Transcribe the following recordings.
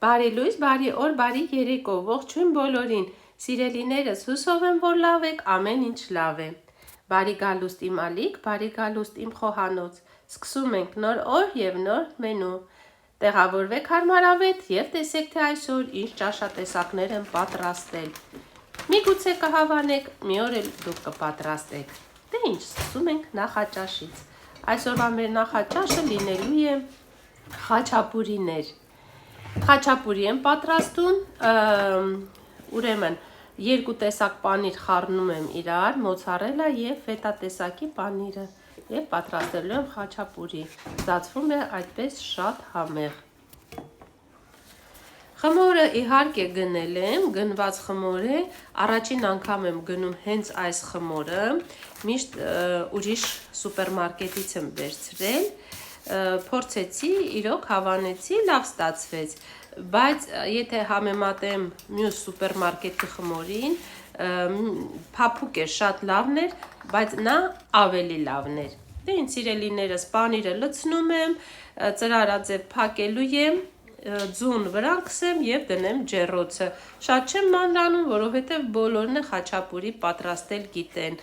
Բարի լույս, բարի օր, բարի երեկո, ողջույն բոլորին, սիրելիներս, հուսով եմ, որ լավ եք, ամեն ինչ լավ է։ Բարի գալուստ իմ ալիք, բարի գալուստ իմ խոհանոց, սկսում ենք նոր օր և նոր մենու։ Տեղավորվեք հարմարավետ և տեսեք, թե այսօր ինչ ճաշատեսակներ եմ պատրաստել։ Միգուցե կհավանեք, մի օր էլ դուք կպատրաստեք։ Դե ինչ, սկսում ենք նախաճաշից։ Այսօրվա մեր նախաճաշը լինելու է խաչապուրիներ։ Խաչապուրի եմ պատրաստում, ուրեմն երկու տեսակ պանիր խառնում եմ իրար, մոցարելա և ֆետա տեսակի պանիրը և պատրաստելու եմ խաչապուրի, ստացվում է այդպես շատ համեղ։ Խմորը իհարկե գնել եմ, գնված խմոր է, առաջին անգամ եմ գնում հենց այս խմորը, միշտ ուրիշ սուպերմարկետից եմ վերցրել, փորձեցի, իրոք հավանեցի, լավ ստացվեց, բայց եթե համեմատեմ մյուս սուպերմարկետի խմորին, փափուկ էր, շատ լավն էր, բայց նա ավելի լավն էր։ Դե ինձ սիրելիներս, պանիրը լցնում եմ, ծրարաձև փակելու եմ, ձուն վրան քսեմ և դնեմ ջեռոցը։ Շատ չեմ մանրանում, որովհետև բոլորն է խաչապուրի պատրաստել գիտեն։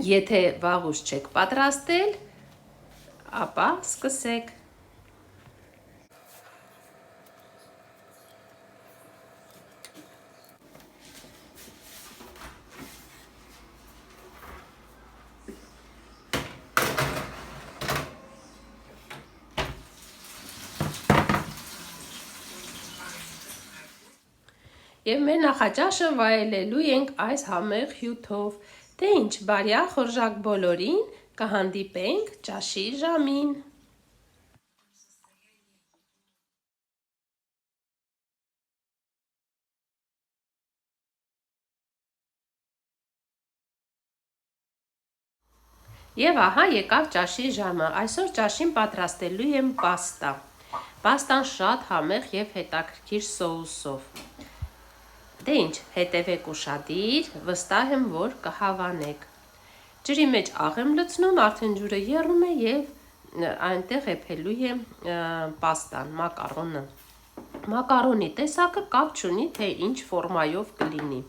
Եթե վաղուց չեք պատրաստել, ապա սկսեք։ Եվ մեր նախաճաշը վայելելու ենք այս համեղ հյութով։ Դե ինչ, բարյա խորժակ բոլորին, կհանդիպենք ճաշի ժամին։ Եվ ահա եկավ ճաշի ժամը, այսօր ճաշին պատրաստելու եմ պաստա։ Պաստան շատ համեղ և հետաքրքիր սոուսով։ Դե ինչ, հետևեք ուշադիր, վստահ եմ, որ կհավանեք։ Ջրի մեջ աղ եմ լցնում, արդեն ջուրը եռում է և այնտեղ էփելու եմ պաստան, մակարոնը։ Մակարոնի տեսակը կապ չունի, թե ինչ ֆորմայով կլինի։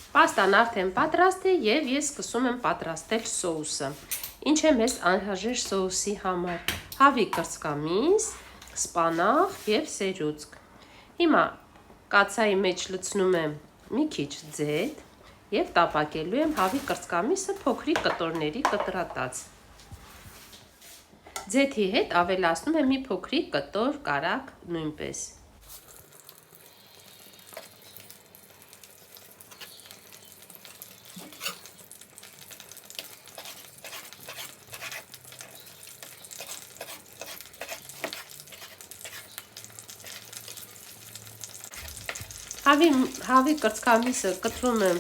Պաստան արդեն պատրաստ է և ես սկսում եմ պատրաստել սոուսը։ Ինչ է մեզ անհրաժեշտ սոուսի համար։ Հավի կրծքամիս, սպանաղ և սերուցք։ Հիմա կացայի մեջ լցնում եմ մի քիչ ձեթ և տապակելու եմ հավի կրծքամիսը փոքրիկ կտորների կտրատած։ Ձեթի հետ ավելացնում եմ մի փոքրիկ կտոր կարագ նույնպես։ Հավի կրծքամիսը կտրում եմ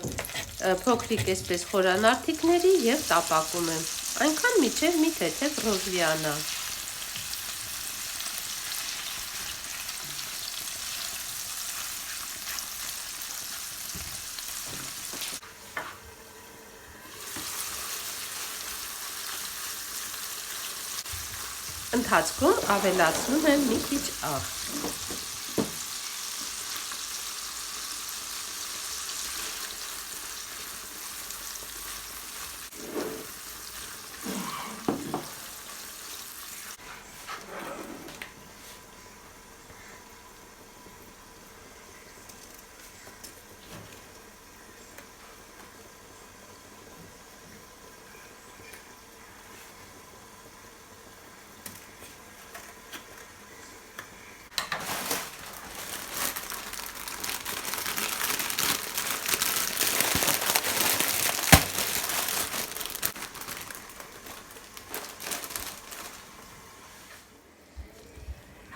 փոքրիկ այսպես խորանարդիկների և տապակում եմ, այնքան մինչև մի թեթև ռոզլիանա։ Ընթացքում ավելացնում եմ մի քիչ աղ։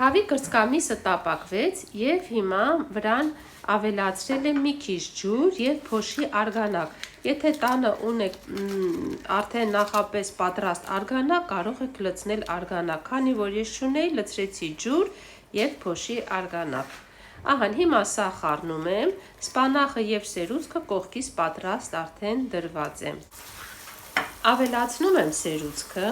Հավի կրծքամիսը տապակվեց և հիմա վրան ավելացրել եմ մի քիչ ջուր և փոշի արգանակ։ Եթե տանը ունեք արդեն նախապես պատրաստ արգանակ, կարող եք լցնել արգանակ, քանի որ ես չունեի, լցրեցի ջուր և փոշի արգանակ։ Ահան, հիմա սա խառնում եմ, սպանախը և սերուցքը կողքից պատրաստ արդեն դրված է։ Ավելացնում եմ սերուցքը։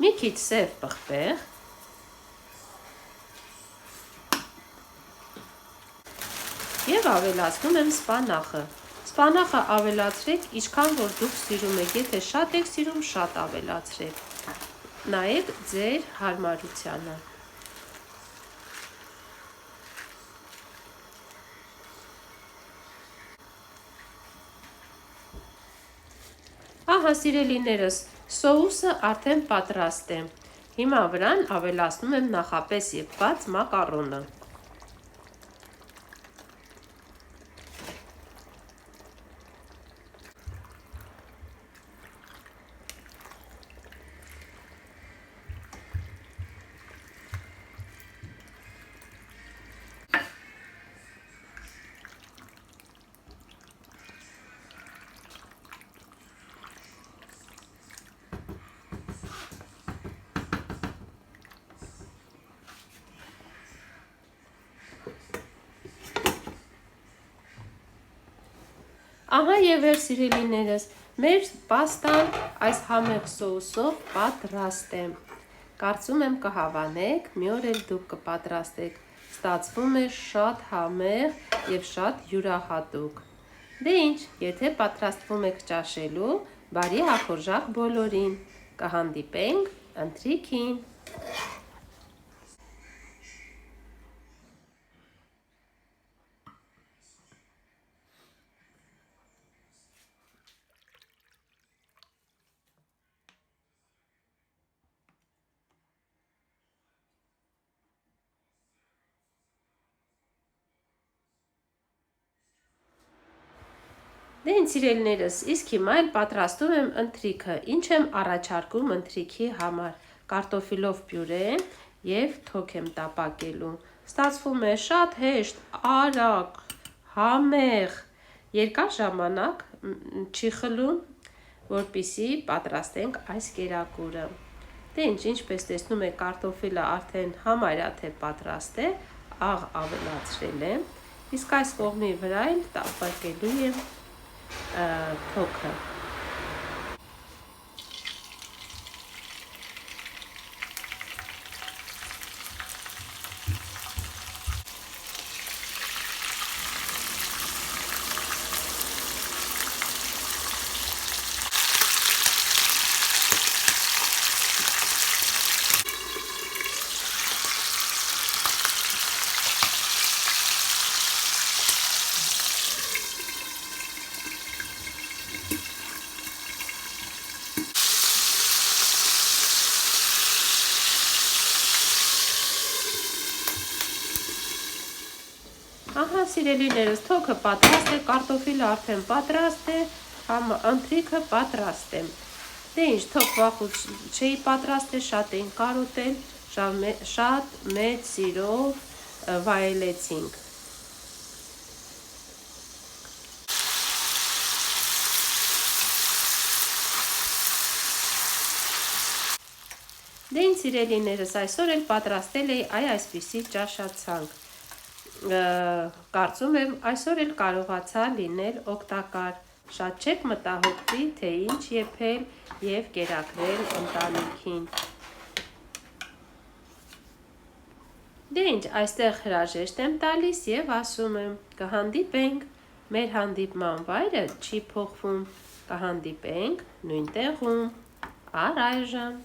Մի քիչ սև պղպեղ և ավելացնում եմ սպանախը։ Սպանախը ավելացրեք ինչքան որ դուք սիրում եք, եթե շատ եք սիրում, շատ ավելացրեք։ Նայեք ձեր հարմարությանը։ Ահա, սիրելիներս, սոուսը արդեն պատրաստ է։ Հիմա վրան ավելացնում եմ նախապես եփված մակարոնը։ Ահա և մեր սիրելիներս, մեր պաստան այս համեղ սոուսով պատրաստ է։ Կարծում եմ կհավանեք, մի օր էլ դուք կպատրաստեք, ստացվում է շատ համեղ և շատ յուրահատուկ։ Դե ինչ, եթե պատրաստվում եք ճաշելու, բարի հաղորդակ բոլորին, կհանդիպենք ընթրիքին։ Դե ինչ սիրելիներս, իսկ հիմա էլ պատրաստում եմ ընթրիքը, ինչ եմ առաջարկում ընթրիքի համար, կարտոֆիլով պյուրե և թոք եմ տապակելու, ստացվում է շատ հեշտ, արագ, համեղ, երկար ժամանակ չի խլում, որպեսզի պատրաստենք այս կերակուրը։ Դե ինչ, ինչպես տեսնում եք, կարտոֆիլը արդեն համարյա թե պատրաստ է, աղ ավելացրել եմ, իսկ այս կողմի վրա էլ տապակելու եմ թոքը։ Ահա, սիրելիներս, թոքը պատրաստ է, կարտոֆիլը արդեն պատրաստ է, ընթրիքը պատրաստ է։ Դե ինչ, թոք վաղուց չէի պատրաստել, շատ էին կարոտել, շատ մեծ սիրով վայելեցինք։ Դե ինչ սիրելիներս, այսօր էլ պատրաստել էի այսպիսի ճաշացանկ։ Կարծում եմ այսօր էլ կարողացա լինել օգտակար, շատ չեք մտահոգվի, թե ինչ եփել և կերակրել ընտանիքին։ Դե ինչ, այստեղ հրաժեշտ եմ տալիս և ասում եմ, կհանդիպենք, մեր հանդիպման վայրը չի փոխվում, կհանդիպենք նույն տեղում, առայժմ։